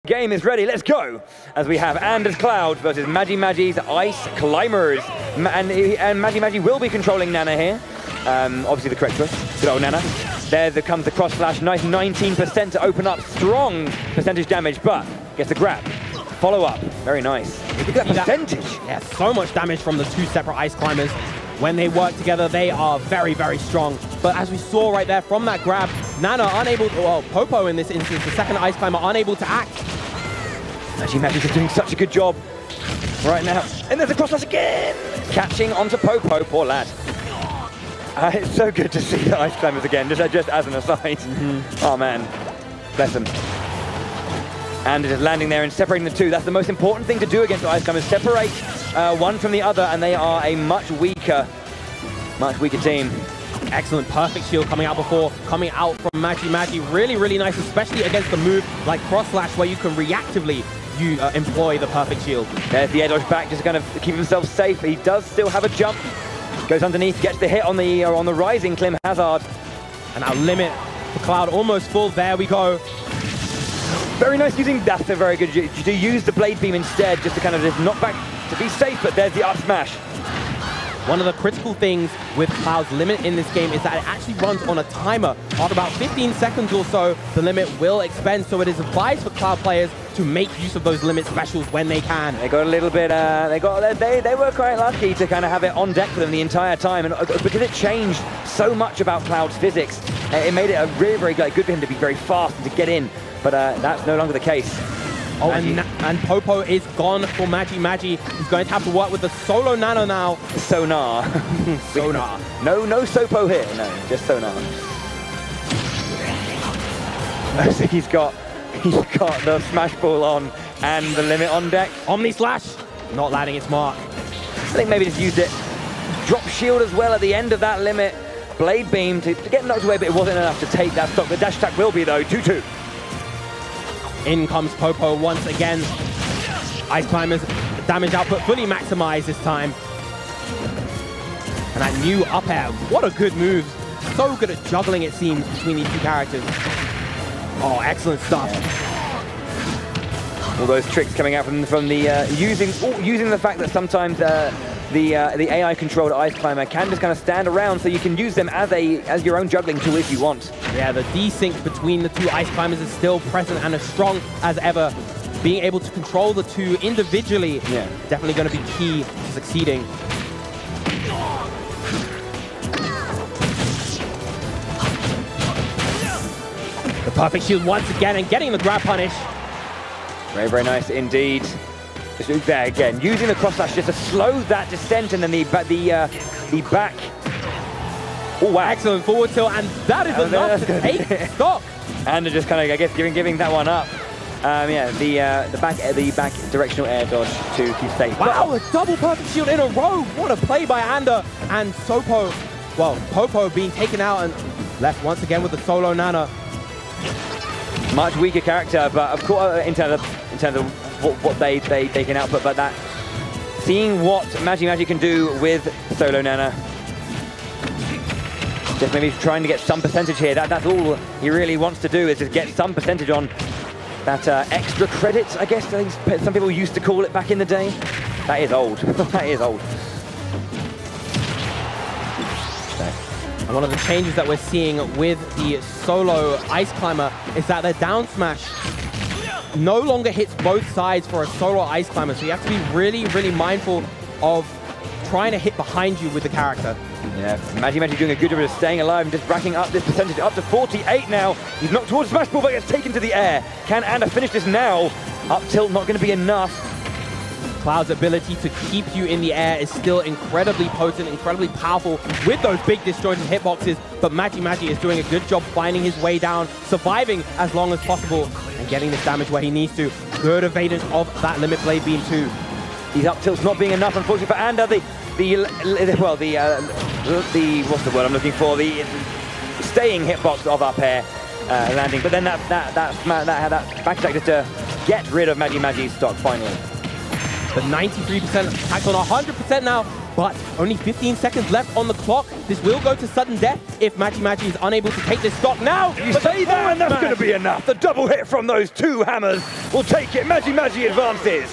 Game is ready, let's go! As we have Anders Cloud versus Magi's Ice Climbers. And Magi will be controlling Nana here. Obviously the correct choice. Good old Nana. There comes the cross flash, nice 19% to open up, strong percentage damage, but gets the grab. Follow up, very nice. Look at that percentage. Yeah, so much damage from the two separate Ice Climbers. When they work together, they are very, very strong. But as we saw right there from that grab, Nana unable, well, Popo in this instance, the second Ice Climber, unable to act. Magic is doing such a good job right now. And there's a cross slash again! Catching onto Popo, poor lad. It's so good to see the Ice Climbers again, just as an aside. Oh man, bless them. And it is landing there and separating the two. That's the most important thing to do against the Ice Climbers. Separate one from the other, and they are a much weaker team. Excellent, perfect shield coming out from Magi. Really, really nice, especially against the move like cross slash where you can reactively employ the perfect shield. There's the air dodge back, just kind of keep himself safe. He does still have a jump. Goes underneath, gets the hit on the rising Clim Hazard. And now limit for Cloud almost full. There we go. Very nice using, that's a very good, to use the Blade Beam instead, just to kind of just knock back, to be safe, but there's the up smash. One of the critical things with Cloud's limit in this game is that it actually runs on a timer. After about 15 seconds or so, the limit will expend, so it is advised for Cloud players to make use of those limit specials when they can. They got a little bit, they were quite lucky to kind of have it on deck for them the entire time, and because it changed so much about Cloud's physics, it made it a really, very good for him to be very fast and to get in. But that's no longer the case. Oh, and Popo is gone for Magi. He's going to have to work with the solo Nano now. Sonar. Sonar. No Sopo here. No, just Sonar. So he's got the Smash Ball on and the limit on deck. Omni Slash. Not landing its mark. I think maybe just used it. Drop shield as well at the end of that limit. Blade Beam to get knocked away, but it wasn't enough to take that stock. The dash attack will be though, 2-2. In comes Popo once again. Ice Climbers damage output fully maximized this time. And that new up air, what a good move. So good at juggling, it seems, between these two characters. Oh, excellent stuff. All those tricks coming out from the using the fact that sometimes the AI-controlled Ice Climber can just kind of stand around, so you can use them as your own juggling tool if you want. Yeah, the desync between the two Ice Climbers is still present and as strong as ever. Being able to control the two individually, definitely going to be key to succeeding. The perfect shield once again and getting the grab punish. Very, very nice indeed. Just there again, using the cross slash just to slow that descent, and then the back. Oh wow! Excellent forward tilt, and that is enough to take stock. And they're just kind of, I guess, giving that one up. Yeah, the back directional air dodge to keep safe. Wow, a double perfect shield in a row! What a play by Ander and Sopo. Well, Popo being taken out and left once again with the solo Nana. Much weaker character, but of course, in terms of what they can output, but that seeing what Magi can do with solo Nana, just maybe trying to get some percentage here. That's all he really wants to do, is just get some percentage on that extra credit, I guess some people used to call it back in the day. That is old. That is old. And one of the changes that we're seeing with the solo Ice Climber is that their down smash no longer hits both sides for a solo Ice Climber, so you have to be really, really mindful of trying to hit behind you with the character. Yeah, Magi doing a good job of staying alive and just racking up this percentage up to 48 now. He's knocked towards Smash Ball, but gets taken to the air. Can Ander finish this now? Up tilt not going to be enough. Cloud's ability to keep you in the air is still incredibly potent, incredibly powerful with those big disjointed hitboxes, but Magi is doing a good job finding his way down, surviving as long as possible, and getting this damage where he needs to. Good evadance of that limit Blade Beam too. These up tilts not being enough, unfortunately, for Ander. What's the word I'm looking for? The staying hitbox of up air landing, but then that back attack just to get rid of Magi's stock finally. The 93% attack on 100% now but only 15 seconds left on the clock. This will go to sudden death if Magi is unable to take this stock now. You say that, and that's going to be enough. The double hit from those two hammers will take it. Magi advances.